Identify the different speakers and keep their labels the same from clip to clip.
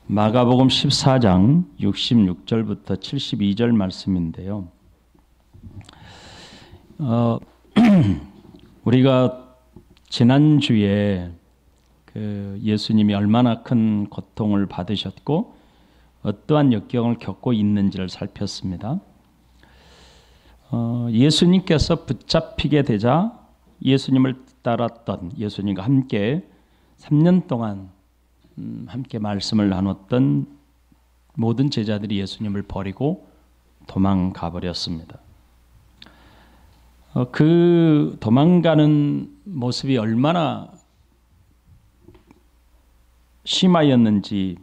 Speaker 1: 마가복음 14장 66절부터 72절 말씀인데요. 우리가 지난주에 예수님이 얼마나 큰 고통을 받으셨고 어떠한 역경을 겪고 있는지를 살폈습니다. 예수님께서 붙잡히게 되자 예수님을 따랐던, 예수님과 함께 3년 동안 함께 말씀을 나눴던 모든 제자들이 예수님을 버리고 도망가 버렸습니다. 그 도망가는 모습이 얼마나 심하였는지,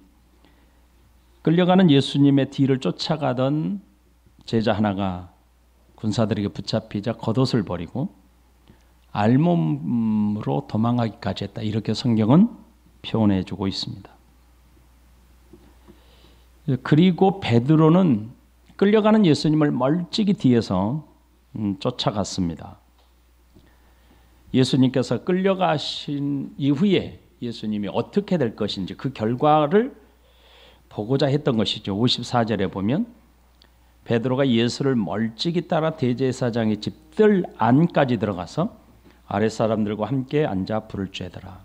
Speaker 1: 끌려가는 예수님의 뒤를 쫓아가던 제자 하나가 군사들에게 붙잡히자 겉옷을 버리고 알몸으로 도망가기까지 했다. 이렇게 성경은 표현해 주고 있습니다. 그리고 베드로는 끌려가는 예수님을 멀찍이 뒤에서 쫓아갔습니다. 예수님께서 끌려가신 이후에 예수님이 어떻게 될 것인지 그 결과를 보고자 했던 것이죠. 54절에 보면 베드로가 예수를 멀찍이 따라 대제사장의 집들 안까지 들어가서 아랫사람들과 함께 앉아 불을 쬐더라.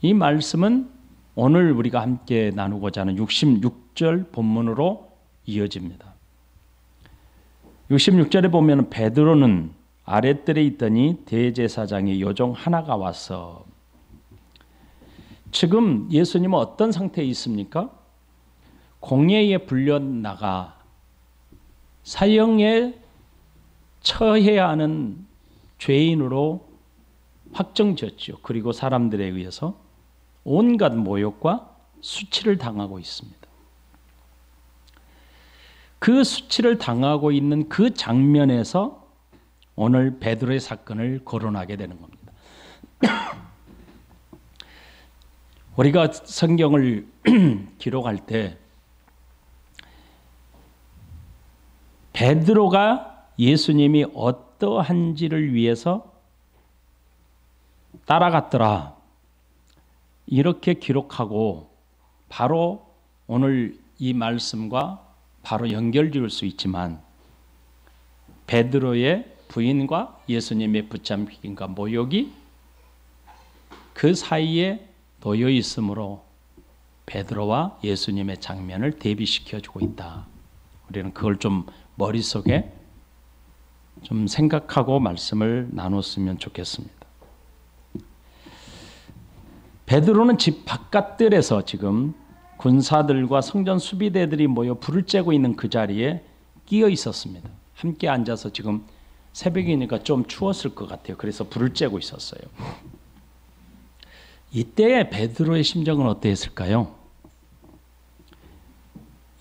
Speaker 1: 이 말씀은 오늘 우리가 함께 나누고자 하는 66절 본문으로 이어집니다. 66절에 보면 베드로는 아랫뜰에 있더니 대제사장의 요종 하나가 와서, 지금 예수님은 어떤 상태에 있습니까? 공회에 불려나가 사형에 처해야 하는 죄인으로 확정되었죠. 그리고 사람들에 의해서 온갖 모욕과 수치를 당하고 있습니다. 그 수치를 당하고 있는 그 장면에서 오늘 베드로의 사건을 거론하게 되는 겁니다. 우리가 성경을 기록할 때 베드로가 예수님이 어떠한지를 위해서 따라갔더라, 이렇게 기록하고 바로 오늘 이 말씀과 바로 연결 지을 수 있지만, 베드로의 부인과 예수님의 붙잡힘과 모욕이 그 사이에 놓여 있으므로 베드로와 예수님의 장면을 대비시켜주고 있다. 우리는 그걸 좀 머릿속에 좀 생각하고 말씀을 나눴으면 좋겠습니다. 베드로는 집 바깥들에서 지금 군사들과 성전 수비대들이 모여 불을 쬐고 있는 그 자리에 끼어 있었습니다. 함께 앉아서, 지금 새벽이니까 좀 추웠을 것 같아요. 그래서 불을 쬐고 있었어요. 이때 베드로의 심정은 어떠했을까요?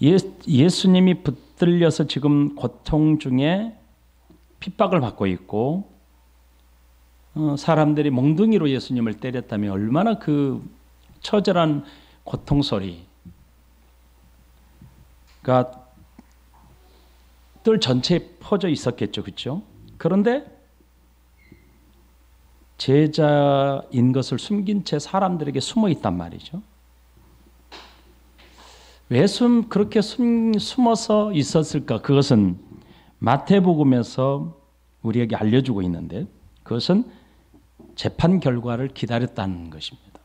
Speaker 1: 예수님이 붙들려서 지금 고통 중에 핍박을 받고 있고, 사람들이 몽둥이로 예수님을 때렸다면 얼마나 그 처절한 고통 소리가 뜰 전체에 퍼져 있었겠죠, 그렇죠? 그런데 제자인 것을 숨긴 채 사람들에게 숨어 있단 말이죠. 왜 그렇게 숨어서 있었을까? 그것은 마태복음에서 우리에게 알려주고 있는데, 그것은 재판 결과를 기다렸다는 것입니다.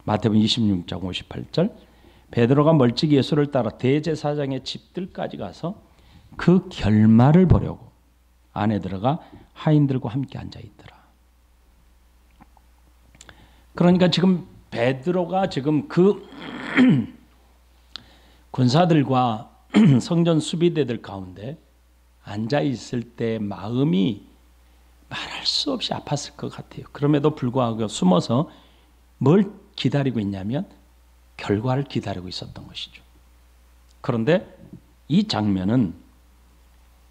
Speaker 1: 마태복음 26장 58절, 베드로가 멀찍이 예수를 따라 대제사장의 집들까지 가서 그 결말을 보려고 안에 들어가 하인들과 함께 앉아 있더라. 그러니까 지금 베드로가 지금 그 군사들과 성전 수비대들 가운데 앉아 있을 때 마음이 말할 수 없이 아팠을 것 같아요. 그럼에도 불구하고 숨어서 뭘 기다리고 있냐면 결과를 기다리고 있었던 것이죠. 그런데 이 장면은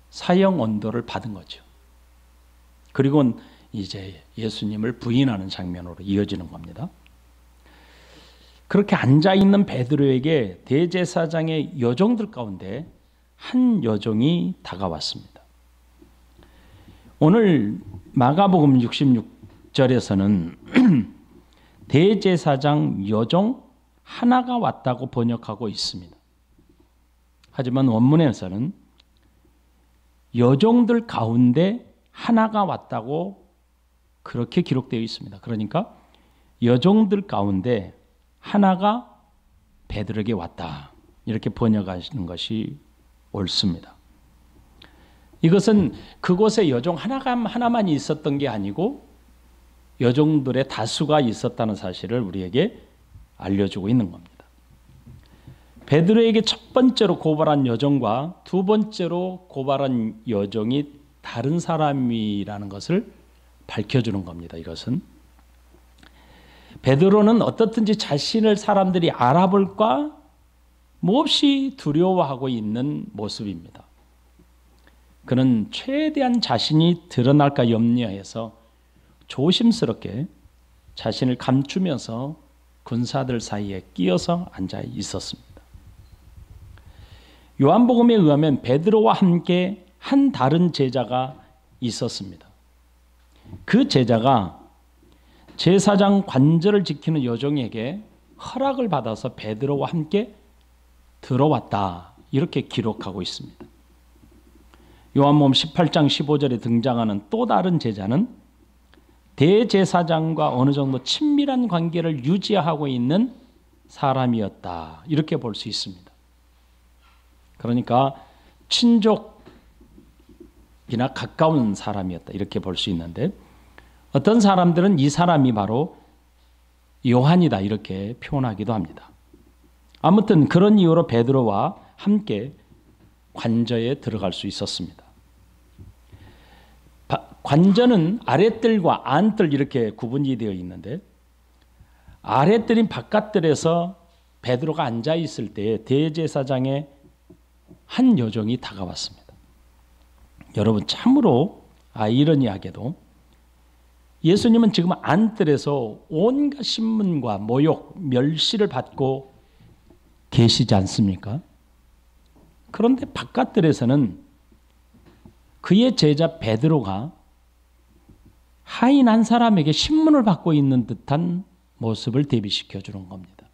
Speaker 1: 사형 언도를 받은 거죠. 그리고 이제 예수님을 부인하는 장면으로 이어지는 겁니다. 그렇게 앉아있는 베드로에게 대제사장의 여종들 가운데 한 여종이 다가왔습니다. 오늘 마가복음 66절에서는 대제사장 여종 하나가 왔다고 번역하고 있습니다. 하지만 원문에서는 여종들 가운데 하나가 왔다고 그렇게 기록되어 있습니다. 그러니까 여종들 가운데 하나가 베드로에게 왔다, 이렇게 번역하시는 것이 옳습니다. 이것은 그곳에 여종 하나만 있었던 게 아니고 여종들의 다수가 있었다는 사실을 우리에게 알려주고 있는 겁니다. 베드로에게 첫 번째로 고발한 여종과 두 번째로 고발한 여종이 다른 사람이라는 것을 밝혀주는 겁니다. 이것은 베드로는 어떻든지 자신을 사람들이 알아볼까 몹시 두려워하고 있는 모습입니다. 그는 최대한 자신이 드러날까 염려해서 조심스럽게 자신을 감추면서 군사들 사이에 끼어서 앉아 있었습니다. 요한복음에 의하면 베드로와 함께 한 다른 제자가 있었습니다. 그 제자가 제사장 관절을 지키는 여종에게 허락을 받아서 베드로와 함께 들어왔다, 이렇게 기록하고 있습니다. 요한복음 18장 15절에 등장하는 또 다른 제자는 대제사장과 어느 정도 친밀한 관계를 유지하고 있는 사람이었다, 이렇게 볼 수 있습니다. 그러니까 친족이나 가까운 사람이었다, 이렇게 볼 수 있는데, 어떤 사람들은 이 사람이 바로 요한이다, 이렇게 표현하기도 합니다. 아무튼 그런 이유로 베드로와 함께 관저에 들어갈 수 있었습니다. 관저는 아랫뜰과 안뜰 이렇게 구분이 되어 있는데, 아랫뜰인 바깥뜰에서 베드로가 앉아 있을 때 대제사장의 한 여종이 다가왔습니다. 여러분, 참으로 아이러니하게도 예수님은 지금 안뜰에서 온갖 신문과 모욕, 멸시를 받고 계시지 않습니까? 그런데 바깥뜰에서는 그의 제자 베드로가 하인 한 사람에게 신문을 받고 있는 듯한 모습을 대비시켜 주는 겁니다.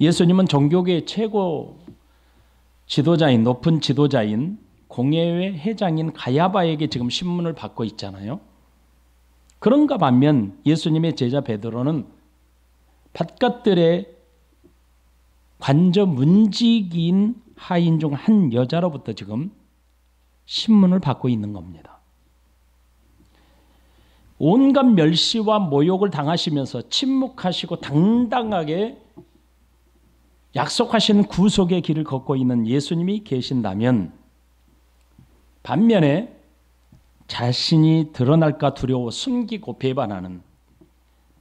Speaker 1: 예수님은 종교계의 최고 지도자인, 높은 지도자인 공예회 회장인 가야바에게 지금 신문을 받고 있잖아요. 그런가 반면 예수님의 제자 베드로는 바깥들의 관저 문지기인 하인 중 한 여자로부터 지금 신문을 받고 있는 겁니다. 온갖 멸시와 모욕을 당하시면서 침묵하시고 당당하게 약속하신 구속의 길을 걷고 있는 예수님이 계신다면, 반면에 자신이 드러날까 두려워 숨기고 배반하는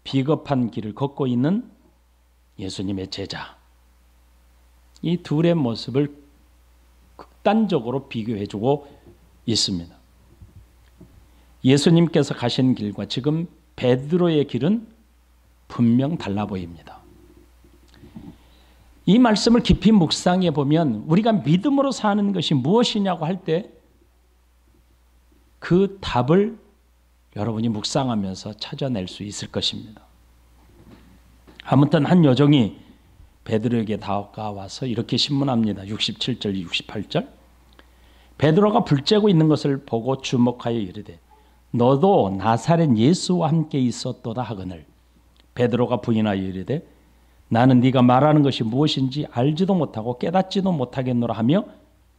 Speaker 1: 비겁한 길을 걷고 있는 예수님의 제자, 이 둘의 모습을 극단적으로 비교해주고 있습니다. 예수님께서 가신 길과 지금 베드로의 길은 분명 달라 보입니다. 이 말씀을 깊이 묵상해 보면 우리가 믿음으로 사는 것이 무엇이냐고 할 때 그 답을 여러분이 묵상하면서 찾아낼 수 있을 것입니다. 아무튼 한 여종이 베드로에게 다가와서 이렇게 신문합니다. 67절, 68절. 베드로가 불 쬐고 있는 것을 보고 주목하여 이르되 너도 나사렛 예수와 함께 있었도다 하거늘 베드로가 부인하여 이르되 나는 네가 말하는 것이 무엇인지 알지도 못하고 깨닫지도 못하겠노라 하며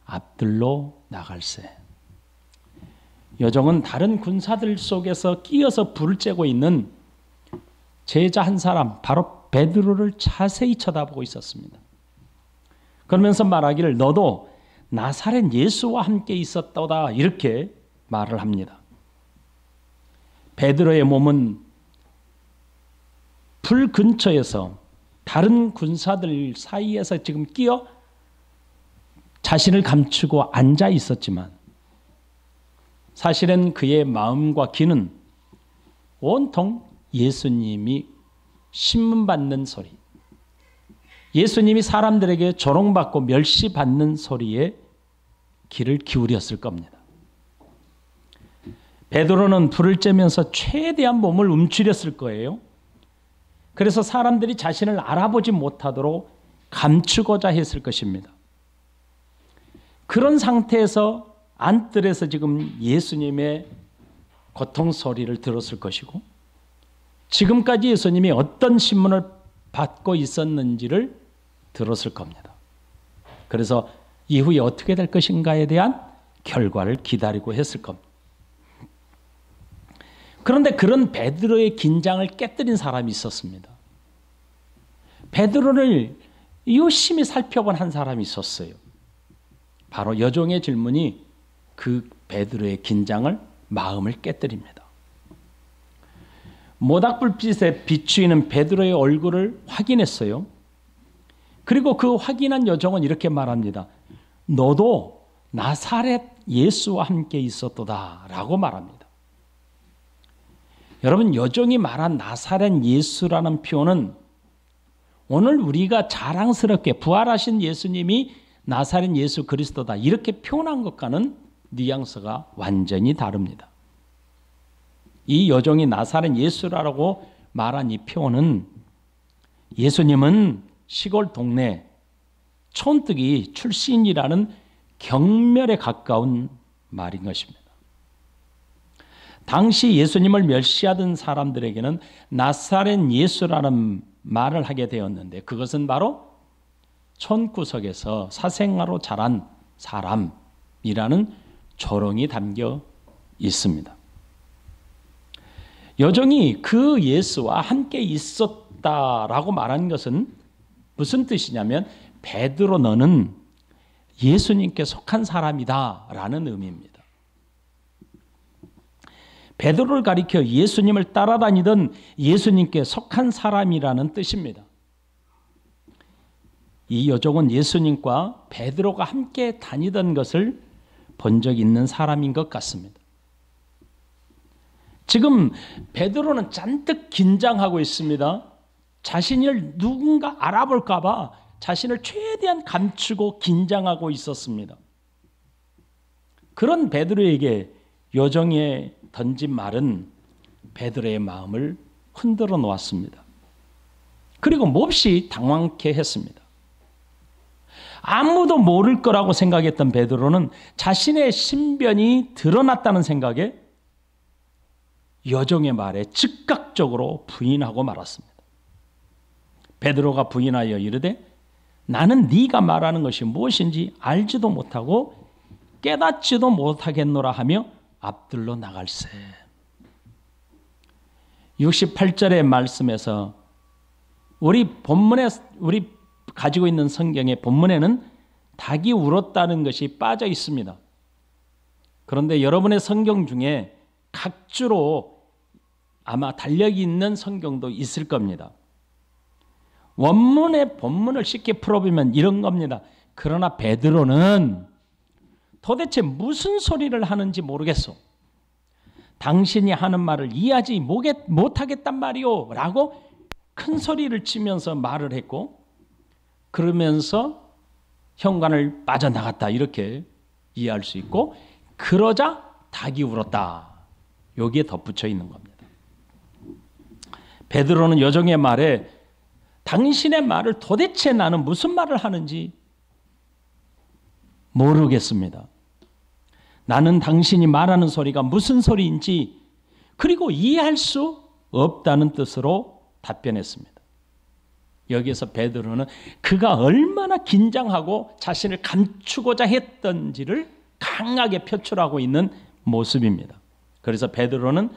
Speaker 1: 앞들로 나갈세. 여종은 다른 군사들 속에서 끼어서 불을 쬐고 있는 제자 한 사람, 바로 베드로를 자세히 쳐다보고 있었습니다. 그러면서 말하기를 너도 나사렛 예수와 함께 있었도다, 이렇게 말을 합니다. 베드로의 몸은 불 근처에서 다른 군사들 사이에서 지금 끼어 자신을 감추고 앉아 있었지만 사실은 그의 마음과 귀는 온통 예수님이 신문받는 소리, 예수님이 사람들에게 조롱받고 멸시받는 소리에 귀를 기울였을 겁니다. 베드로는 불을 쬐면서 최대한 몸을 움츠렸을 거예요. 그래서 사람들이 자신을 알아보지 못하도록 감추고자 했을 것입니다. 그런 상태에서 안뜰에서 지금 예수님의 고통 소리를 들었을 것이고, 지금까지 예수님이 어떤 신문을 받고 있었는지를 들었을 겁니다. 그래서 이후에 어떻게 될 것인가에 대한 결과를 기다리고 했을 겁니다. 그런데 그런 베드로의 긴장을 깨뜨린 사람이 있었습니다. 베드로를 유심히 살펴본 한 사람이 있었어요. 바로 여종의 질문이 그 베드로의 긴장을, 마음을 깨뜨립니다. 모닥불빛에 비추이는 베드로의 얼굴을 확인했어요. 그리고 그 확인한 여종은 이렇게 말합니다. 너도 나사렛 예수와 함께 있었도다 라고 말합니다. 여러분, 여종이 말한 나사렛 예수라는 표현은 오늘 우리가 자랑스럽게 부활하신 예수님이 나사렛 예수 그리스도다 이렇게 표현한 것과는 뉘앙스가 완전히 다릅니다. 이 여종이 나사렛 예수라고 말한 이 표현은 예수님은 시골 동네 촌뜨기 출신이라는 경멸에 가까운 말인 것입니다. 당시 예수님을 멸시하던 사람들에게는 나사렛 예수라는 말을 하게 되었는데, 그것은 바로 촌구석에서 사생아로 자란 사람이라는 조롱이 담겨 있습니다. 여종이 그 예수와 함께 있었다라고 말한 것은 무슨 뜻이냐면, 베드로 너는 예수님께 속한 사람이다라는 의미입니다. 베드로를 가리켜 예수님을 따라다니던 예수님께 속한 사람이라는 뜻입니다. 이 여종은 예수님과 베드로가 함께 다니던 것을 본 적 있는 사람인 것 같습니다. 지금 베드로는 잔뜩 긴장하고 있습니다. 자신을 누군가 알아볼까 봐 자신을 최대한 감추고 긴장하고 있었습니다. 그런 베드로에게 여종이 던진 말은 베드로의 마음을 흔들어 놓았습니다. 그리고 몹시 당황케 했습니다. 아무도 모를 거라고 생각했던 베드로는 자신의 신변이 드러났다는 생각에 여종의 말에 즉각적으로 부인하고 말았습니다. 베드로가 부인하여 이르되 나는 네가 말하는 것이 무엇인지 알지도 못하고 깨닫지도 못하겠노라 하며 앞들로 나갈세. 68절의 말씀에서 우리 가지고 있는 성경의 본문에는 닭이 울었다는 것이 빠져 있습니다. 그런데 여러분의 성경 중에 각주로 아마 달력이 있는 성경도 있을 겁니다. 원문의 본문을 쉽게 풀어보면 이런 겁니다. 그러나 베드로는 도대체 무슨 소리를 하는지 모르겠소. 당신이 하는 말을 이해하지 못하겠단 말이오 라고 큰 소리를 치면서 말을 했고, 그러면서 현관을 빠져나갔다 이렇게 이해할 수 있고, 그러자 닭이 울었다 여기에 덧붙여 있는 겁니다. 베드로는 여종의 말에 당신의 말을 도대체 나는 무슨 말을 하는지 모르겠습니다. 나는 당신이 말하는 소리가 무슨 소리인지 그리고 이해할 수 없다는 뜻으로 답변했습니다. 여기에서 베드로는 그가 얼마나 긴장하고 자신을 감추고자 했던지를 강하게 표출하고 있는 모습입니다. 그래서 베드로는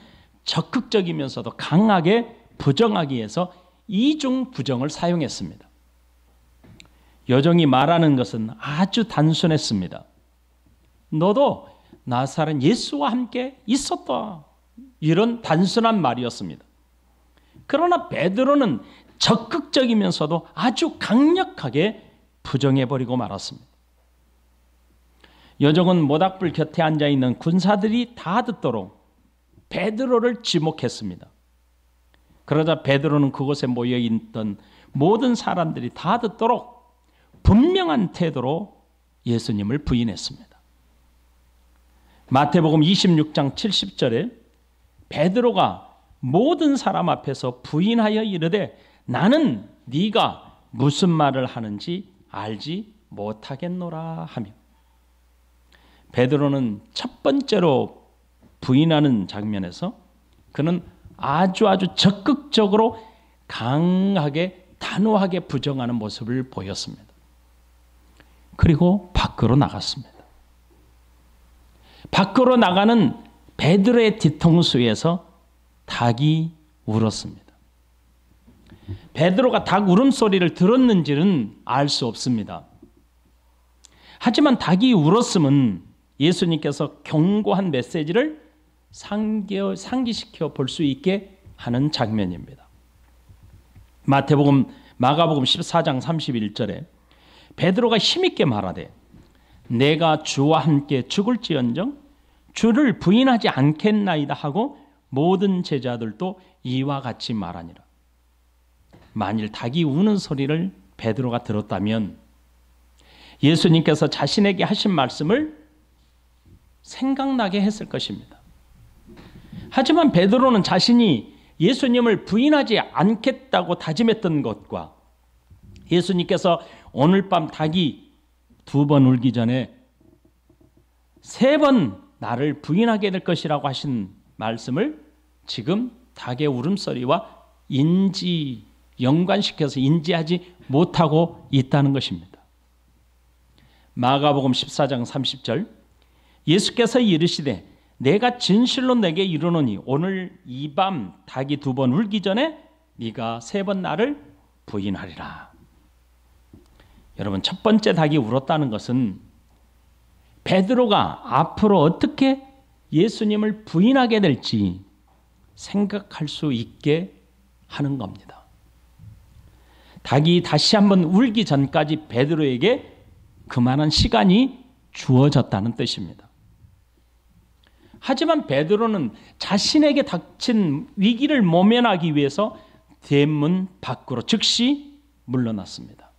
Speaker 1: 적극적이면서도 강하게 부정하기 위해서 이중 부정을 사용했습니다. 여종이 말하는 것은 아주 단순했습니다. 너도 나사렛 예수와 함께 있었다. 이런 단순한 말이었습니다. 그러나 베드로는 적극적이면서도 아주 강력하게 부정해버리고 말았습니다. 여종은 모닥불 곁에 앉아있는 군사들이 다 듣도록 베드로를 지목했습니다. 그러자 베드로는 그곳에 모여있던 모든 사람들이 다 듣도록 분명한 태도로 예수님을 부인했습니다. 마태복음 26장 70절에 베드로가 모든 사람 앞에서 부인하여 이르되 나는 네가 무슨 말을 하는지 알지 못하겠노라 하며, 베드로는 첫 번째로 부인하는 장면에서 그는 아주 적극적으로 강하게 단호하게 부정하는 모습을 보였습니다. 그리고 밖으로 나갔습니다. 밖으로 나가는 베드로의 뒤통수에서 닭이 울었습니다. 베드로가 닭 울음소리를 들었는지는 알 수 없습니다. 하지만 닭이 울었음은 예수님께서 경고한 메시지를 상기시켜 볼 수 있게 하는 장면입니다. 마가복음 14장 31절에 베드로가 힘있게 말하되 내가 주와 함께 죽을지언정 주를 부인하지 않겠나이다 하고 모든 제자들도 이와 같이 말하니라. 만일 닭이 우는 소리를 베드로가 들었다면 예수님께서 자신에게 하신 말씀을 생각나게 했을 것입니다. 하지만 베드로는 자신이 예수님을 부인하지 않겠다고 다짐했던 것과 예수님께서 오늘 밤 닭이 2번 울기 전에 3번 나를 부인하게 될 것이라고 하신 말씀을 지금 닭의 울음소리와 연관시켜서 인지하지 못하고 있다는 것입니다. 마가복음 14장 30절 예수께서 이르시되 내가 진실로 내게 이르노니 오늘 이 밤 닭이 2번 울기 전에 네가 3번 나를 부인하리라. 여러분, 첫 번째 닭이 울었다는 것은 베드로가 앞으로 어떻게 예수님을 부인하게 될지 생각할 수 있게 하는 겁니다. 닭이 다시 한번 울기 전까지 베드로에게 그만한 시간이 주어졌다는 뜻입니다. 하지만 베드로는 자신에게 닥친 위기를 모면하기 위해서 대문 밖으로 즉시 물러났습니다.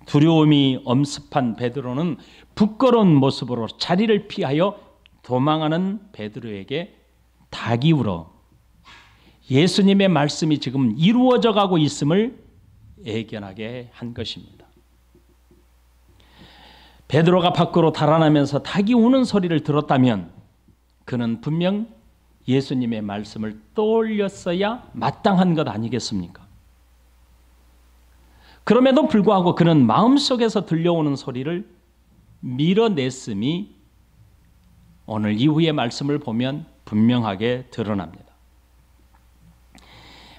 Speaker 1: 두려움이 엄습한 베드로는 부끄러운 모습으로 자리를 피하여 도망하는 베드로에게 닭이 울어 예수님의 말씀이 지금 이루어져 가고 있음을 예견하게 한 것입니다. 베드로가 밖으로 달아나면서 닭이 우는 소리를 들었다면 그는 분명 예수님의 말씀을 떠올렸어야 마땅한 것 아니겠습니까? 그럼에도 불구하고 그는 마음속에서 들려오는 소리를 밀어냈음이 오늘 이후의 말씀을 보면 분명하게 드러납니다.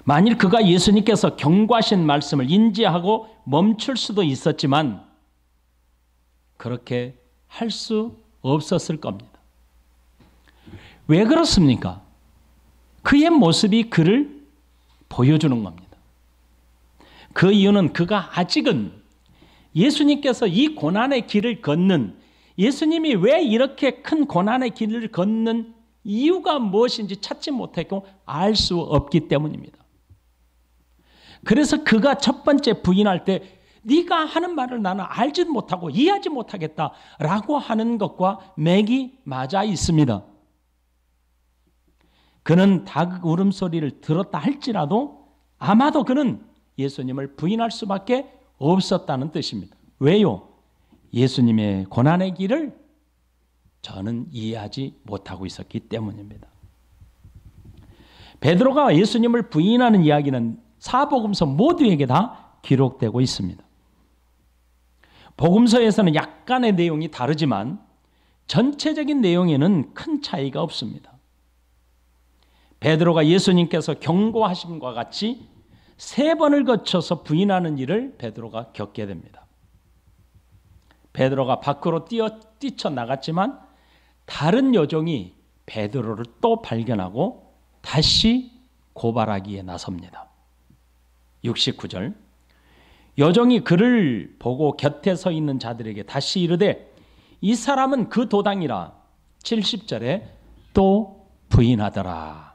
Speaker 1: 만일 그가 예수님께서 경고하신 말씀을 인지하고 멈출 수도 있었지만 그렇게 할 수 없었을 겁니다. 왜 그렇습니까? 그의 모습이 그를 보여주는 겁니다. 그 이유는 그가 아직은 예수님께서 이 고난의 길을 걷는, 예수님이 왜 이렇게 큰 고난의 길을 걷는 이유가 무엇인지 찾지 못했고 알 수 없기 때문입니다. 그래서 그가 첫 번째 부인할 때 네가 하는 말을 나는 알지 못하고 이해하지 못하겠다라고 하는 것과 맥이 맞아 있습니다. 그는 닭 울음소리를 들었다 할지라도 아마도 그는 예수님을 부인할 수밖에 없었다는 뜻입니다. 왜요? 예수님의 고난의 길을 저는 이해하지 못하고 있었기 때문입니다. 베드로가 예수님을 부인하는 이야기는 사복음서 모두에게 다 기록되고 있습니다. 복음서에서는 약간의 내용이 다르지만 전체적인 내용에는 큰 차이가 없습니다. 베드로가 예수님께서 경고하심과 같이 3번을 거쳐서 부인하는 일을 베드로가 겪게 됩니다. 베드로가 밖으로 뛰쳐나갔지만 다른 여종이 베드로를 또 발견하고 다시 고발하기에 나섭니다. 69절 여종이 그를 보고 곁에 서 있는 자들에게 다시 이르되 이 사람은 그 도당이라. 70절에 또 부인하더라.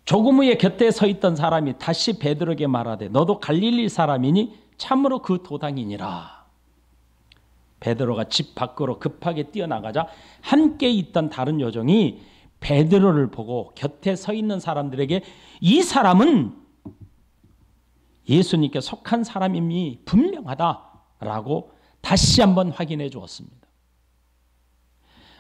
Speaker 1: 조금 후에 곁에 서 있던 사람이 다시 베드로에게 말하되 너도 갈릴리 사람이니 참으로 그 도당이니라. 베드로가 집 밖으로 급하게 뛰어나가자 함께 있던 다른 여종이 베드로를 보고 곁에 서 있는 사람들에게 이 사람은 예수님께 속한 사람임이 분명하다라고 다시 한번 확인해 주었습니다.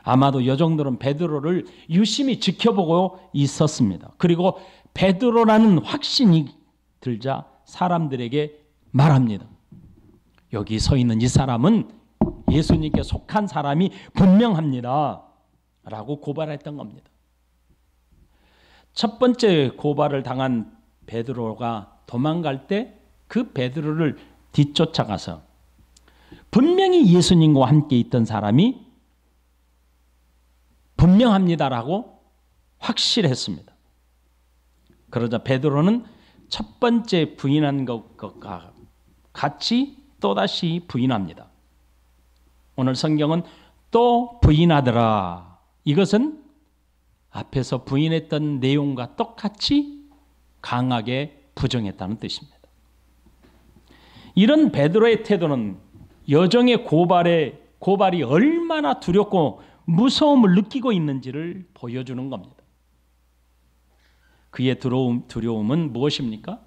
Speaker 1: 아마도 이 정도는 베드로를 유심히 지켜보고 있었습니다. 그리고 베드로라는 확신이 들자 사람들에게 말합니다. 여기 서 있는 이 사람은 예수님께 속한 사람이 분명합니다 라고 고발했던 겁니다. 첫 번째 고발을 당한 베드로가 도망갈 때 그 베드로를 뒤쫓아가서 분명히 예수님과 함께 있던 사람이 분명합니다라고 확실했습니다. 그러자 베드로는 첫 번째 부인한 것과 같이 또다시 부인합니다. 오늘 성경은 또 부인하더라. 이것은 앞에서 부인했던 내용과 똑같이 강하게 부정했다는 뜻입니다. 이런 베드로의 태도는 여정의 고발이 얼마나 두렵고 무서움을 느끼고 있는지를 보여주는 겁니다. 그의 두려움은 무엇입니까?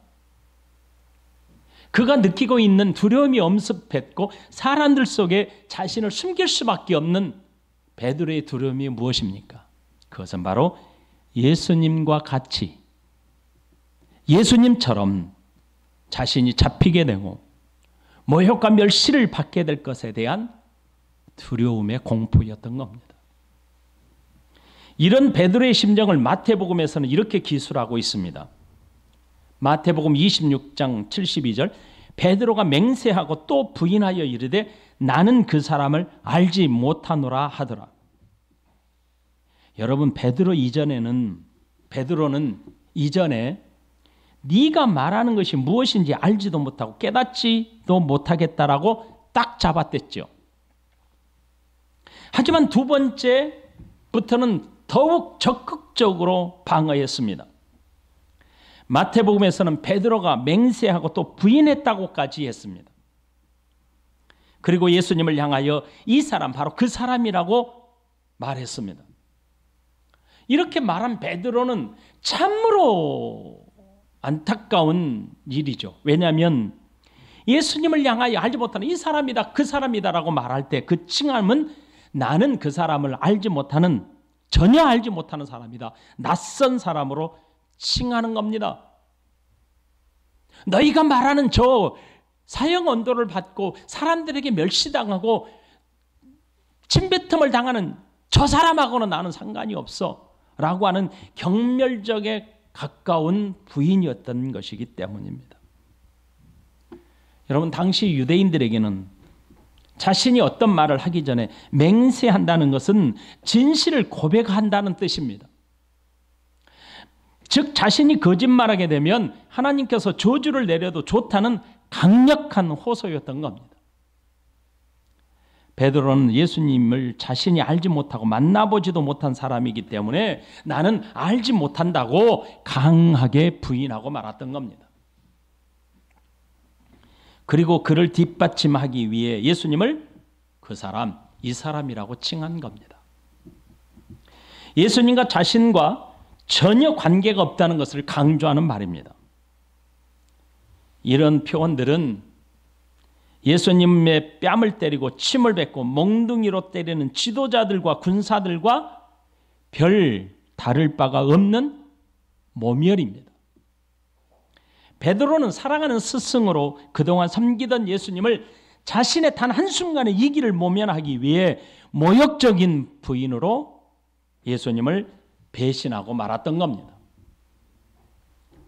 Speaker 1: 그가 느끼고 있는 두려움이 엄습했고 사람들 속에 자신을 숨길 수밖에 없는 베드로의 두려움이 무엇입니까? 그것은 바로 예수님과 같이 예수님처럼 자신이 잡히게 되고 모욕과 멸시를 받게 될 것에 대한 두려움의 공포였던 겁니다. 이런 베드로의 심정을 마태복음에서는 이렇게 기술하고 있습니다. 마태복음 26장 72절 베드로가 맹세하고 또 부인하여 이르되 나는 그 사람을 알지 못하노라 하더라. 여러분 베드로는 이전에 네가 말하는 것이 무엇인지 알지도 못하고 깨닫지도 못하겠다라고 딱 잡아댔죠. 하지만 두 번째부터는 더욱 적극적으로 방어했습니다. 마태복음에서는 베드로가 맹세하고 또 부인했다고까지 했습니다. 그리고 예수님을 향하여 이 사람 바로 그 사람이라고 말했습니다. 이렇게 말한 베드로는 참으로 안타까운 일이죠. 왜냐하면 예수님을 향하여 알지 못하는 이 사람이다 그 사람이다라고 말할 때 그 칭함은 나는 그 사람을 전혀 알지 못하는 사람이다. 낯선 사람으로 칭하는 겁니다. 너희가 말하는 저 사형 언도를 받고 사람들에게 멸시당하고 침뱉음을 당하는 저 사람하고는 나는 상관이 없어 라고 하는 경멸적에 가까운 부인이었던 것이기 때문입니다. 여러분 당시 유대인들에게는 자신이 어떤 말을 하기 전에 맹세한다는 것은 진실을 고백한다는 뜻입니다. 즉 자신이 거짓말하게 되면 하나님께서 저주를 내려도 좋다는 강력한 호소였던 겁니다. 베드로는 예수님을 자신이 알지 못하고 만나보지도 못한 사람이기 때문에 나는 알지 못한다고 강하게 부인하고 말았던 겁니다. 그리고 그를 뒷받침하기 위해 예수님을 이 사람이라고 칭한 겁니다. 예수님과 자신과 전혀 관계가 없다는 것을 강조하는 말입니다. 이런 표현들은 예수님의 뺨을 때리고 침을 뱉고 몽둥이로 때리는 지도자들과 군사들과 별 다를 바가 없는 모멸입니다. 베드로는 사랑하는 스승으로 그동안 섬기던 예수님을 자신의 단 한순간의 이기를 모면하기 위해 모욕적인 부인으로 예수님을 배신하고 말았던 겁니다.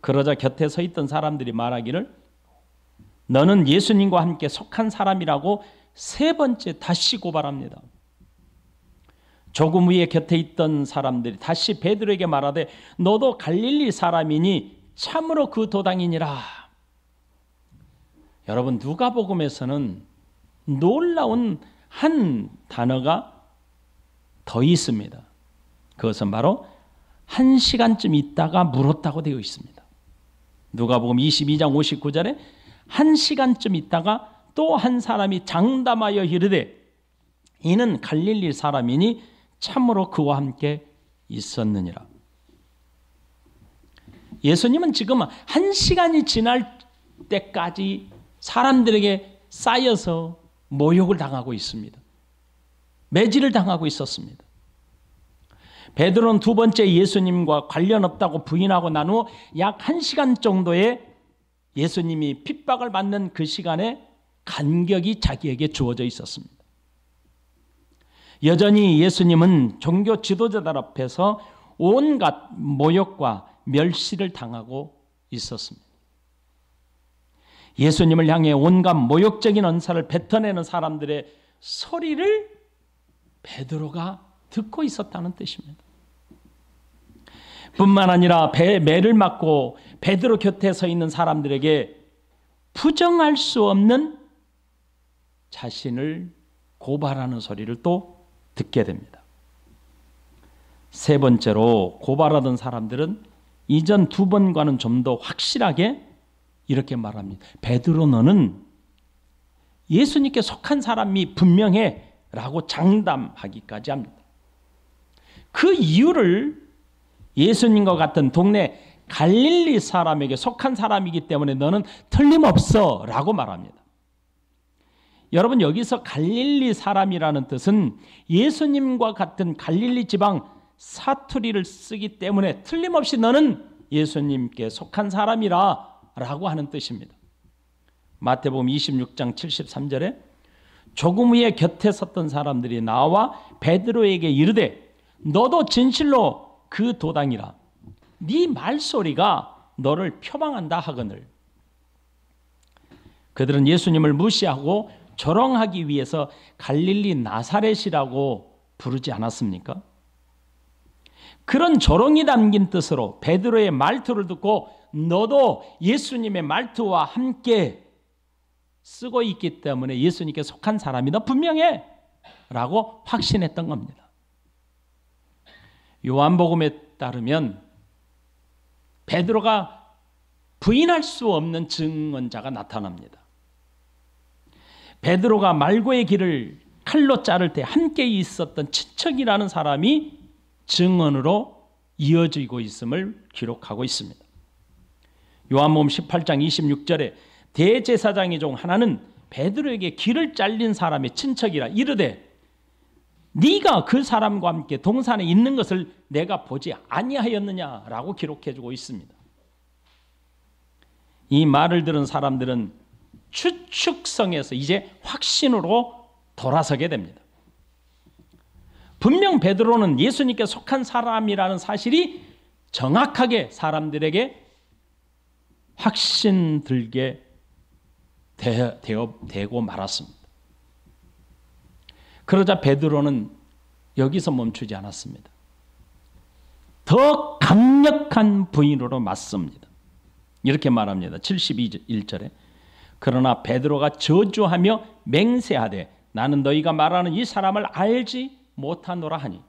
Speaker 1: 그러자 곁에 서 있던 사람들이 말하기를 너는 예수님과 함께 속한 사람이라고 세 번째 다시 고발합니다. 조금 후에 곁에 있던 사람들이 다시 베드로에게 말하되 너도 갈릴리 사람이니 참으로 그 도당이니라. 여러분 누가복음에서는 놀라운 한 단어가 더 있습니다. 그것은 바로 1시간쯤 있다가 물었다고 되어 있습니다. 누가복음 22장 59절에 1시간쯤 있다가 또 한 사람이 장담하여 이르되 이는 갈릴리 사람이니 참으로 그와 함께 있었느니라. 예수님은 지금 1시간이 지날 때까지 사람들에게 쌓여서 모욕을 당하고 있습니다. 매질을 당하고 있었습니다. 베드로는 두 번째 예수님과 관련 없다고 부인하고 난 후 약 1시간 정도의 예수님이 핍박을 받는 그 시간에 간격이 자기에게 주어져 있었습니다. 여전히 예수님은 종교 지도자들 앞에서 온갖 모욕과 멸시를 당하고 있었습니다. 예수님을 향해 온갖 모욕적인 언사를 뱉어내는 사람들의 소리를 베드로가 듣고 있었다는 뜻입니다. 뿐만 아니라 매를 맞고 베드로 곁에 서 있는 사람들에게 부정할 수 없는 자신을 고발하는 소리를 또 듣게 됩니다. 세 번째로 고발하던 사람들은 이전 두 번과는 좀 더 확실하게 이렇게 말합니다. 베드로, 너는 예수님께 속한 사람이 분명해 라고 장담하기까지 합니다. 그 이유를 예수님과 같은 동네 갈릴리 사람에게 속한 사람이기 때문에 너는 틀림없어 라고 말합니다. 여러분, 여기서 갈릴리 사람이라는 뜻은 예수님과 같은 갈릴리 지방 사투리를 쓰기 때문에 틀림없이 너는 예수님께 속한 사람이라 라고 하는 뜻입니다. 마태복음 26장 73절에 조금 후에 곁에 섰던 사람들이 나와 베드로에게 이르되 너도 진실로 그 도당이라. 네 말소리가 너를 표방한다 하거늘. 그들은 예수님을 무시하고 조롱하기 위해서 갈릴리 나사렛이라고 부르지 않았습니까? 그런 조롱이 담긴 뜻으로 베드로의 말투를 듣고 너도 예수님의 말투와 함께 쓰고 있기 때문에 예수님께 속한 사람이다 분명해 라고 확신했던 겁니다. 요한복음에 따르면 베드로가 부인할 수 없는 증언자가 나타납니다. 베드로가 말고의 길을 칼로 자를 때 함께 있었던 친척이라는 사람이 증언으로 이어지고 있음을 기록하고 있습니다. 요한복음 18장 26절에 대제사장의 종 하나는 베드로에게 길을 잘린 사람의 친척이라 이르되 네가 그 사람과 함께 동산에 있는 것을 내가 보지 아니하였느냐라고 기록해주고 있습니다. 이 말을 들은 사람들은 추측성에서 이제 확신으로 돌아서게 됩니다. 분명 베드로는 예수님께 속한 사람이라는 사실이 정확하게 사람들에게 확신 들게 되고 말았습니다. 그러자 베드로는 여기서 멈추지 않았습니다. 더 강력한 부인으로 맞섭니다. 이렇게 말합니다. 71절에 그러나 베드로가 저주하며 맹세하되 나는 너희가 말하는 이 사람을 알지 못하노라 하니.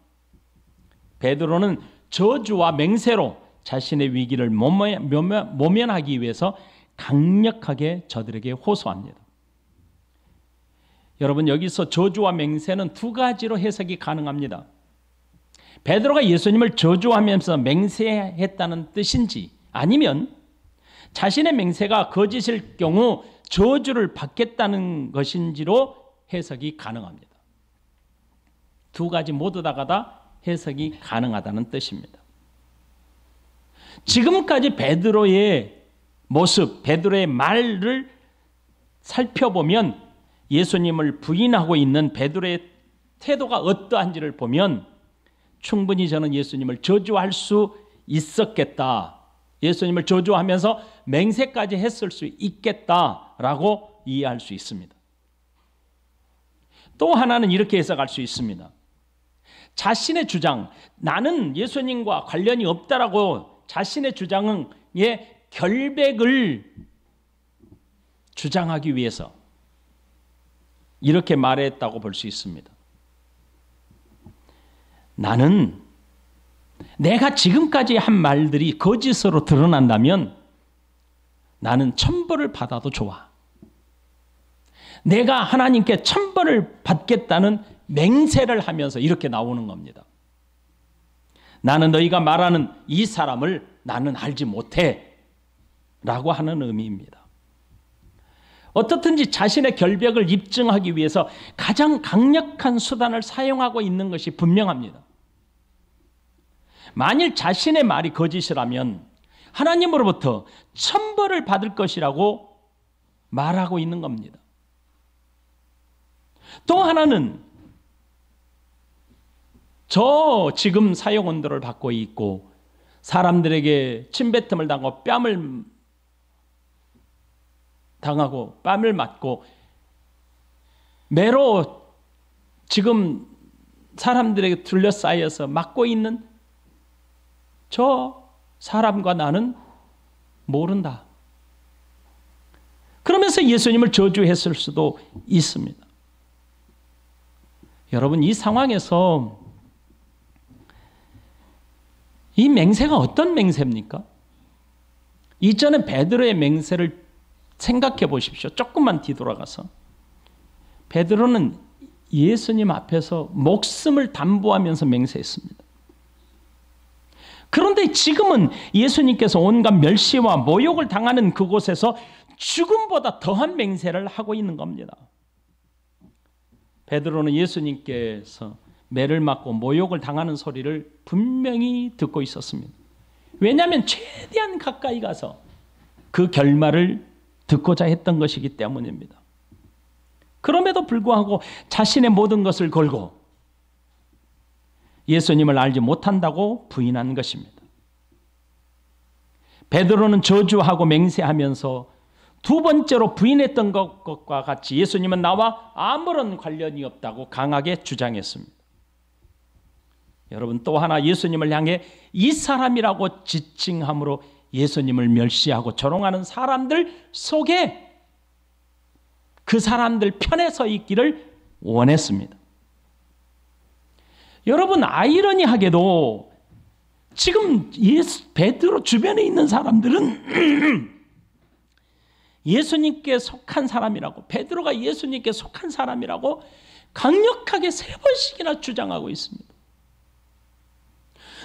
Speaker 1: 베드로는 저주와 맹세로 자신의 위기를 모면하기 위해서 강력하게 저들에게 호소합니다. 여러분, 여기서 저주와 맹세는 두 가지로 해석이 가능합니다. 베드로가 예수님을 저주하면서 맹세했다는 뜻인지 아니면 자신의 맹세가 거짓일 경우 저주를 받겠다는 것인지로 해석이 가능합니다. 두 가지 모두 다가 해석이 가능하다는 뜻입니다. 지금까지 베드로의 모습, 베드로의 말을 살펴보면 예수님을 부인하고 있는 베드로의 태도가 어떠한지를 보면 충분히 저는 예수님을 저주할 수 있었겠다. 예수님을 저주하면서 맹세까지 했을 수 있겠다라고 이해할 수 있습니다. 또 하나는 이렇게 해석할 수 있습니다. 자신의 주장, 나는 예수님과 관련이 없다라고 자신의 주장의 결백을 주장하기 위해서 이렇게 말했다고 볼 수 있습니다. 나는 내가 지금까지 한 말들이 거짓으로 드러난다면 나는 천벌을 받아도 좋아. 내가 하나님께 천벌을 받겠다는 맹세를 하면서 이렇게 나오는 겁니다. 나는 너희가 말하는 이 사람을 나는 알지 못해 라고 하는 의미입니다. 어떻든지 자신의 결백을 입증하기 위해서 가장 강력한 수단을 사용하고 있는 것이 분명합니다. 만일 자신의 말이 거짓이라면 하나님으로부터 천벌을 받을 것이라고 말하고 있는 겁니다. 또 하나는 저 지금 사형언도를 받고 있고 사람들에게 침뱉음을 당하고 뺨을 맞고 매로 지금 사람들에게 둘러싸여서 맞고 있는 저 사람과 나는 모른다. 그러면서 예수님을 저주했을 수도 있습니다. 여러분, 이 상황에서 이 맹세가 어떤 맹세입니까? 이전에 베드로의 맹세를 생각해 보십시오. 조금만 뒤돌아가서. 베드로는 예수님 앞에서 목숨을 담보하면서 맹세했습니다. 그런데 지금은 예수님께서 온갖 멸시와 모욕을 당하는 그곳에서 죽음보다 더한 맹세를 하고 있는 겁니다. 베드로는 예수님께서 매를 맞고 모욕을 당하는 소리를 분명히 듣고 있었습니다. 왜냐하면 최대한 가까이 가서 그 결말을 듣고자 했던 것이기 때문입니다. 그럼에도 불구하고 자신의 모든 것을 걸고 예수님을 알지 못한다고 부인한 것입니다. 베드로는 저주하고 맹세하면서 두 번째로 부인했던 것과 같이 예수님은 나와 아무런 관련이 없다고 강하게 주장했습니다. 여러분, 또 하나 예수님을 향해 이 사람이라고 지칭함으로 예수님을 멸시하고 조롱하는 사람들 속에 그 사람들 편에 서 있기를 원했습니다. 여러분, 아이러니하게도 지금 베드로 주변에 있는 사람들은 예수님께 속한 사람이라고, 베드로가 예수님께 속한 사람이라고 강력하게 3번씩이나 주장하고 있습니다.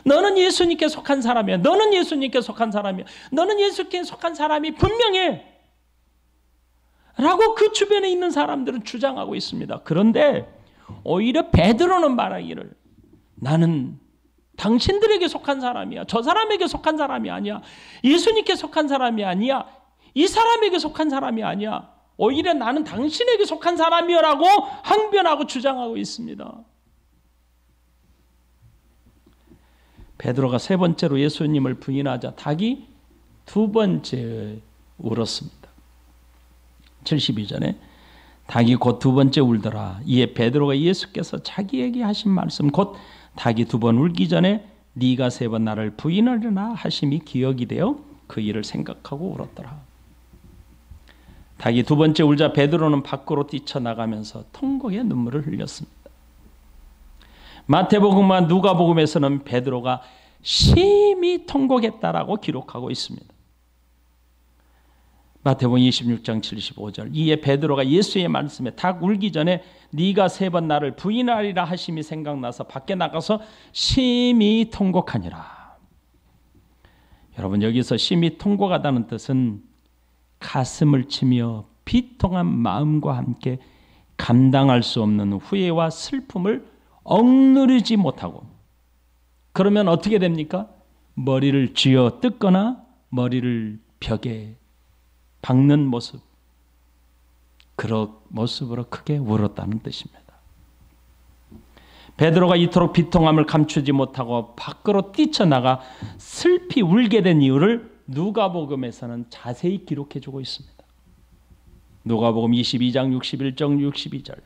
Speaker 1: 너는 예수님께 속한 사람이야. 너는 예수님께 속한 사람이야. 너는 예수님께 속한 사람이 분명해. 라고 그 주변에 있는 사람들은 주장하고 있습니다. 그런데 오히려 베드로는 말하기를 나는 당신들에게 속한 사람이야. 저 사람에게 속한 사람이 아니야. 예수님께 속한 사람이 아니야. 이 사람에게 속한 사람이 아니야. 오히려 나는 당신에게 속한 사람이라고 항변하고 주장하고 있습니다. 베드로가 3번째로 예수님을 부인하자 닭이 2번째 울었습니다. 72절에 닭이 곧 2번째 울더라. 이에 베드로가 예수께서 자기에게 하신 말씀 곧 닭이 2번 울기 전에 네가 3번 나를 부인하려나 하심이 기억이 되어 그 일을 생각하고 울었더라. 닭이 2번째 울자 베드로는 밖으로 뛰쳐나가면서 통곡의 눈물을 흘렸습니다. 마태복음과 누가복음에서는 베드로가 심히 통곡했다라고 기록하고 있습니다. 마태복음 26장 75절 이에 베드로가 예수의 말씀에 닭 울기 전에 네가 3번 나를 부인하리라 하심이 생각나서 밖에 나가서 심히 통곡하니라. 여러분, 여기서 심히 통곡하다는 뜻은 가슴을 치며 비통한 마음과 함께 감당할 수 없는 후회와 슬픔을 억누르지 못하고, 그러면 어떻게 됩니까? 머리를 쥐어 뜯거나 머리를 벽에 박는 모습, 그런 모습으로 크게 울었다는 뜻입니다. 베드로가 이토록 비통함을 감추지 못하고 밖으로 뛰쳐나가 슬피 울게 된 이유를 누가복음에서는 자세히 기록해주고 있습니다. 누가복음 22장 61절 62절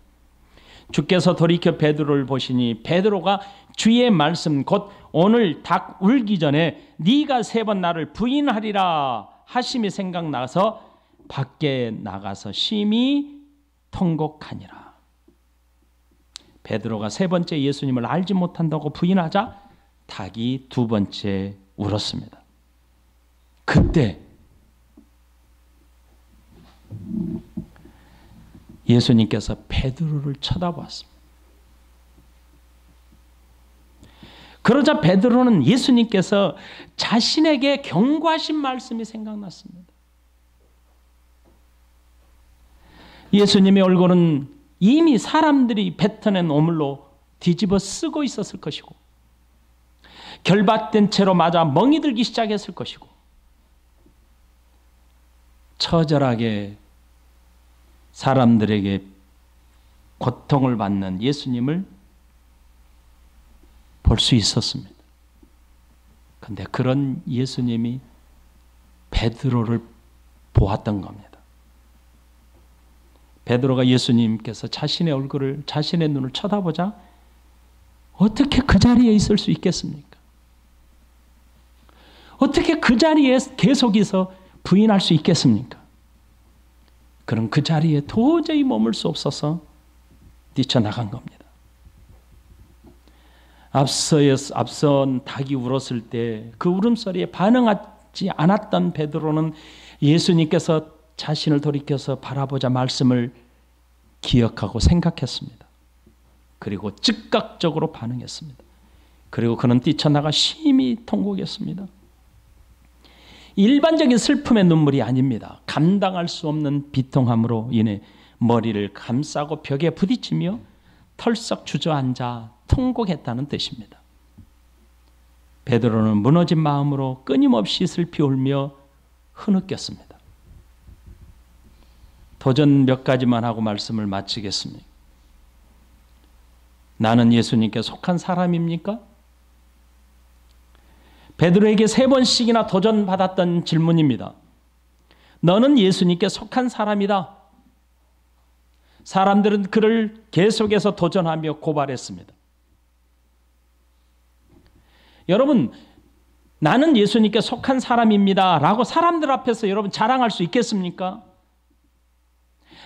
Speaker 1: 주께서 돌이켜 베드로를 보시니 베드로가 주의 말씀 곧 오늘 닭 울기 전에 네가 3번 나를 부인하리라 하심이 생각나서 밖에 나가서 심히 통곡하니라. 베드로가 3번째 예수님을 알지 못한다고 부인하자 닭이 2번째 울었습니다. 그때 예수님께서 베드로를 쳐다보았습니다. 그러자 베드로는 예수님께서 자신에게 경고하신 말씀이 생각났습니다. 예수님의 얼굴은 이미 사람들이 뱉어낸 오물로 뒤집어 쓰고 있었을 것이고 결박된 채로 맞아 멍이 들기 시작했을 것이고 처절하게 사람들에게 고통을 받는 예수님을 볼 수 있었습니다. 그런데 그런 예수님이 베드로를 보았던 겁니다. 베드로가 예수님께서 자신의 얼굴을, 자신의 눈을 쳐다보자 어떻게 그 자리에 있을 수 있겠습니까? 어떻게 그 자리에 계속해서 부인할 수 있겠습니까? 그럼 그 자리에 도저히 머물 수 없어서 뛰쳐나간 겁니다. 앞선 닭이 울었을 때 그 울음소리에 반응하지 않았던 베드로는 예수님께서 자신을 돌이켜서 바라보자 말씀을 기억하고 생각했습니다. 그리고 즉각적으로 반응했습니다. 그리고 그는 뛰쳐나가 심히 통곡했습니다. 일반적인 슬픔의 눈물이 아닙니다. 감당할 수 없는 비통함으로 인해 머리를 감싸고 벽에 부딪히며 털썩 주저앉아 통곡했다는 뜻입니다. 베드로는 무너진 마음으로 끊임없이 슬피 울며 흐느꼈습니다. 도전 몇 가지만 하고 말씀을 마치겠습니다. 나는 예수님께 속한 사람입니까? 베드로에게 3번씩이나 도전받았던 질문입니다. 너는 예수님께 속한 사람이다. 사람들은 그를 계속해서 도전하며 고발했습니다. 여러분, 나는 예수님께 속한 사람입니다 라고 사람들 앞에서 여러분 자랑할 수 있겠습니까?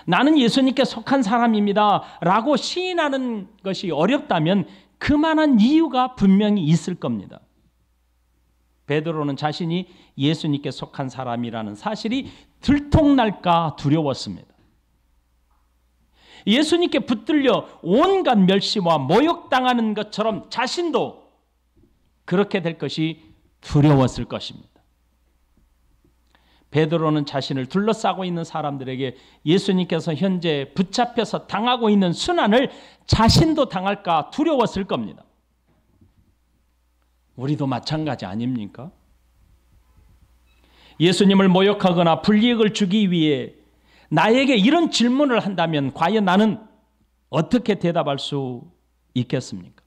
Speaker 1: 나는 예수님께 속한 사람입니다 라고 시인하는 것이 어렵다면 그만한 이유가 분명히 있을 겁니다. 베드로는 자신이 예수님께 속한 사람이라는 사실이 들통날까 두려웠습니다. 예수님께 붙들려 온갖 멸시와 모욕당하는 것처럼 자신도 그렇게 될 것이 두려웠을 것입니다. 베드로는 자신을 둘러싸고 있는 사람들에게 예수님께서 현재 붙잡혀서 당하고 있는 순환을 자신도 당할까 두려웠을 겁니다. 우리도 마찬가지 아닙니까? 예수님을 모욕하거나 불이익을 주기 위해 나에게 이런 질문을 한다면 과연 나는 어떻게 대답할 수 있겠습니까?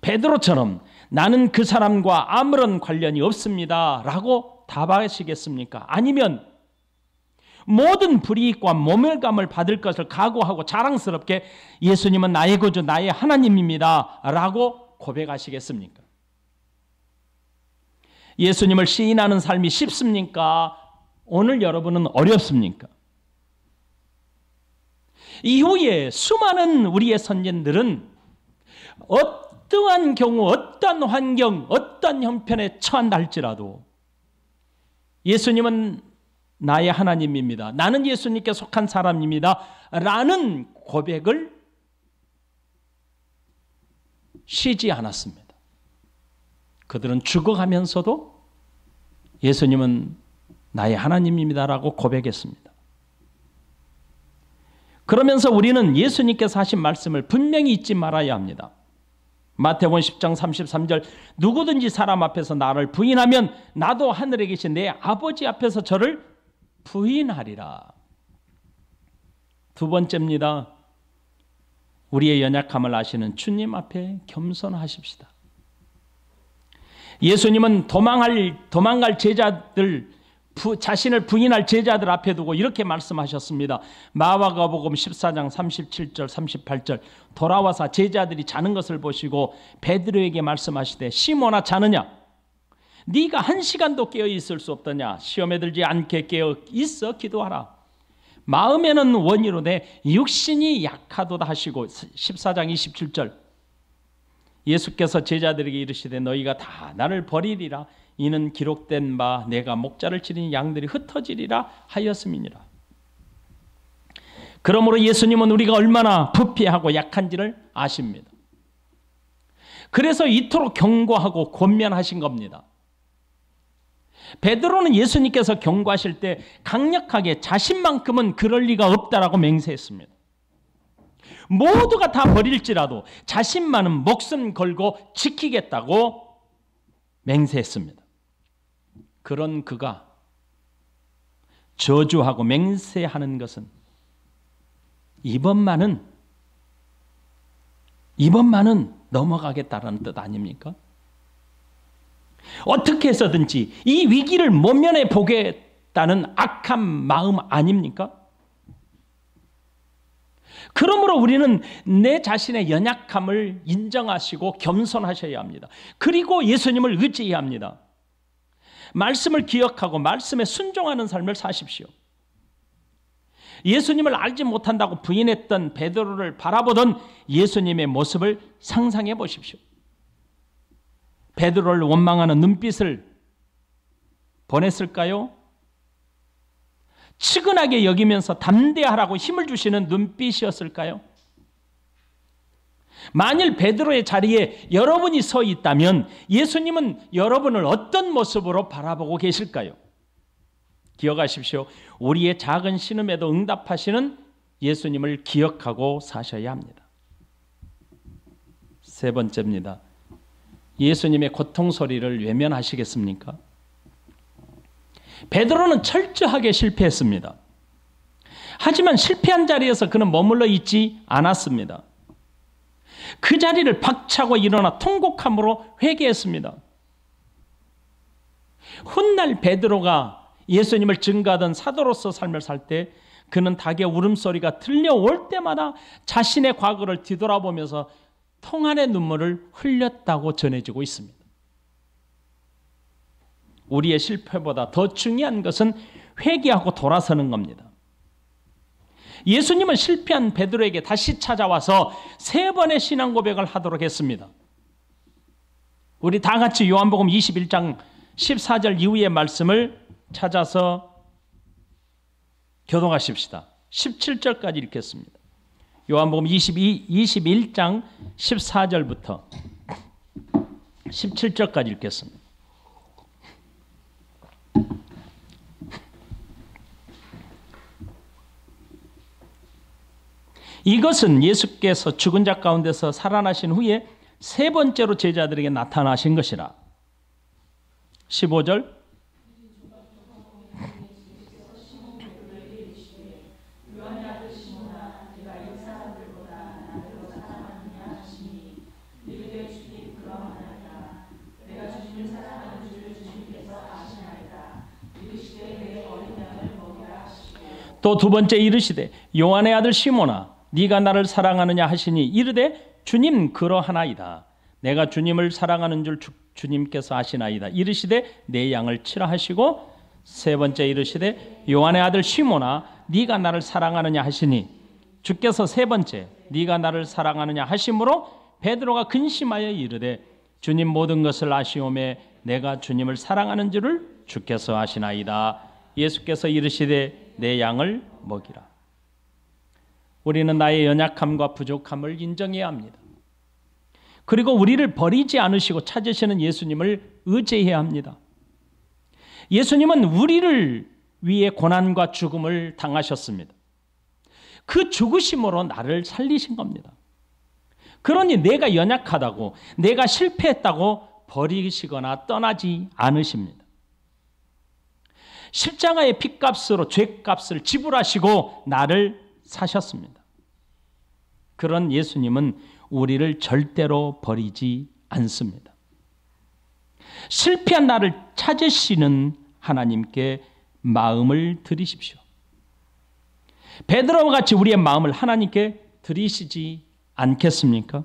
Speaker 1: 베드로처럼 나는 그 사람과 아무런 관련이 없습니다 라고 답하시겠습니까? 아니면 모든 불이익과 모멸감을 받을 것을 각오하고 자랑스럽게 예수님은 나의 구주, 나의 하나님입니다 라고 고백하시겠습니까? 예수님을 시인하는 삶이 쉽습니까? 오늘 여러분은 어렵습니까? 이후에 수많은 우리의 선진들은 어떠한 경우, 어떠한 환경, 어떠한 형편에 처한다 할지라도 예수님은 나의 하나님입니다. 나는 예수님께 속한 사람입니다. 라는 고백을 쉬지 않았습니다. 그들은 죽어가면서도 예수님은 나의 하나님입니다라고 고백했습니다. 그러면서 우리는 예수님께서 하신 말씀을 분명히 잊지 말아야 합니다. 마태복음 10장 33절 누구든지 사람 앞에서 나를 부인하면 나도 하늘에 계신 내 아버지 앞에서 저를 부인하리라. 두 번째입니다. 우리의 연약함을 아시는 주님 앞에 겸손하십시다. 예수님은 도망갈 제자들, 자신을 부인할 제자들 앞에 두고 이렇게 말씀하셨습니다. 마가복음 14장 37절 38절 돌아와서 제자들이 자는 것을 보시고 베드로에게 말씀하시되 시몬아 자느냐? 네가 1시간도 깨어 있을 수 없더냐? 시험에 들지 않게 깨어 있어 기도하라. 마음에는 원이로되 육신이 약하도다 하시고 14장 27절 예수께서 제자들에게 이르시되 너희가 다 나를 버리리라. 이는 기록된 바 내가 목자를 치린 양들이 흩어지리라 하였음이니라. 그러므로 예수님은 우리가 얼마나 부패하고 약한지를 아십니다. 그래서 이토록 경고하고 권면하신 겁니다. 베드로는 예수님께서 경고하실 때 강력하게 자신만큼은 그럴 리가 없다라고 맹세했습니다. 모두가 다 버릴지라도 자신만은 목숨 걸고 지키겠다고 맹세했습니다. 그런 그가 저주하고 맹세하는 것은 이번만은 넘어가겠다는 뜻 아닙니까? 어떻게 해서든지 이 위기를 모면해 보겠다는 악한 마음 아닙니까? 그러므로 우리는 내 자신의 연약함을 인정하시고 겸손하셔야 합니다. 그리고 예수님을 의지해야 합니다. 말씀을 기억하고 말씀에 순종하는 삶을 사십시오. 예수님을 알지 못한다고 부인했던 베드로를 바라보던 예수님의 모습을 상상해 보십시오. 베드로를 원망하는 눈빛을 보냈을까요? 측은하게 여기면서 담대하라고 힘을 주시는 눈빛이었을까요? 만일 베드로의 자리에 여러분이 서 있다면 예수님은 여러분을 어떤 모습으로 바라보고 계실까요? 기억하십시오. 우리의 작은 신음에도 응답하시는 예수님을 기억하고 사셔야 합니다. 세 번째입니다. 예수님의 고통 소리를 외면하시겠습니까? 베드로는 철저하게 실패했습니다. 하지만 실패한 자리에서 그는 머물러 있지 않았습니다. 그 자리를 박차고 일어나 통곡함으로 회개했습니다. 훗날 베드로가 예수님을 증거하던 사도로서 삶을 살 때 그는 닭의 울음소리가 들려올 때마다 자신의 과거를 뒤돌아보면서 통한의 눈물을 흘렸다고 전해지고 있습니다. 우리의 실패보다 더 중요한 것은 회개하고 돌아서는 겁니다. 예수님은 실패한 베드로에게 다시 찾아와서 3번의 신앙 고백을 하도록 했습니다. 우리 다 같이 요한복음 21장 14절 이후의 말씀을 찾아서 교독하십시다. 17절까지 읽겠습니다. 요한복음 21장 14절부터 17절까지 읽겠습니다. 이것은 예수께서 죽은 자 가운데서 살아나신 후에 3번째로 제자들에게 나타나신 것이라. 15절 또 2번째 이르시되 요한의 아들 시몬아 네가 나를 사랑하느냐 하시니 이르되 주님 그러하나이다. 내가 주님을 사랑하는 줄 주님께서 아시나이다. 이르시되 내 양을 치라 하시고 3번째 이르시되 요한의 아들 시몬아 네가 나를 사랑하느냐 하시니 주께서 3번째 네가 나를 사랑하느냐 하심으로 베드로가 근심하여 이르되 주님 모든 것을 아시오매 내가 주님을 사랑하는 줄을 주께서 아시나이다. 예수께서 이르시되 내 양을 먹이라. 우리는 나의 연약함과 부족함을 인정해야 합니다. 그리고 우리를 버리지 않으시고 찾으시는 예수님을 의지해야 합니다. 예수님은 우리를 위해 고난과 죽음을 당하셨습니다. 그 죽으심으로 나를 살리신 겁니다. 그러니 내가 연약하다고, 내가 실패했다고 버리시거나 떠나지 않으십니다. 십자가의 핏값으로 죄값을 지불하시고 나를 사셨습니다. 그런 예수님은 우리를 절대로 버리지 않습니다. 실패한 나를 찾으시는 하나님께 마음을 드리십시오. 베드로와 같이 우리의 마음을 하나님께 드리시지 않겠습니까?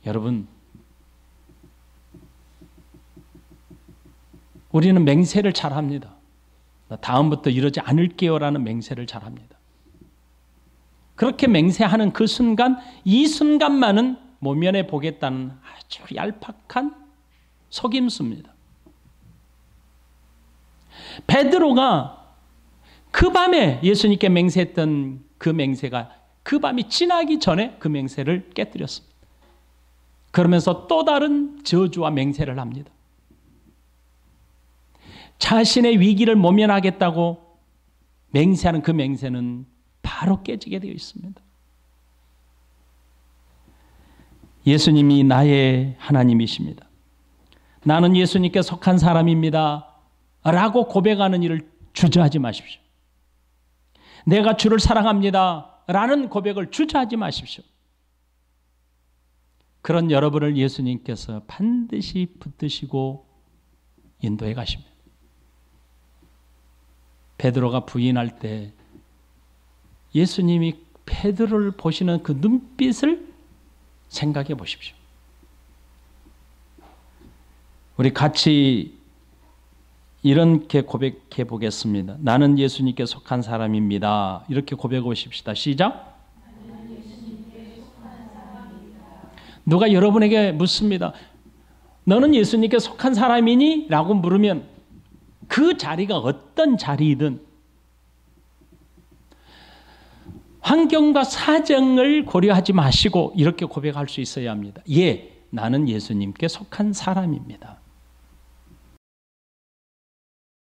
Speaker 1: 여러분, 우리는 맹세를 잘합니다. 다음부터 이러지 않을게요라는 맹세를 잘합니다. 그렇게 맹세하는 그 순간, 이 순간만은 모면해 보겠다는 아주 얄팍한 속임수입니다. 베드로가 그 밤에 예수님께 맹세했던 그 맹세가 그 밤이 지나기 전에 그 맹세를 깨뜨렸습니다. 그러면서 또 다른 저주와 맹세를 합니다. 자신의 위기를 모면하겠다고 맹세하는 그 맹세는 바로 깨지게 되어 있습니다. 예수님이 나의 하나님이십니다. 나는 예수님께 속한 사람입니다. 라고 고백하는 일을 주저하지 마십시오. 내가 주를 사랑합니다. 라는 고백을 주저하지 마십시오. 그런 여러분을 예수님께서 반드시 붙드시고 인도해 가십니다. 베드로가 부인할 때 예수님이 베드로를 보시는 그 눈빛을 생각해 보십시오. 우리 같이 이렇게 고백해 보겠습니다. 나는 예수님께 속한 사람입니다. 이렇게 고백해 보십시다. 시작. 누가 여러분에게 묻습니다. 너는 예수님께 속한 사람이니? 라고 물으면 그 자리가 어떤 자리이든 환경과 사정을 고려하지 마시고 이렇게 고백할 수 있어야 합니다. 예, 나는 예수님께 속한 사람입니다.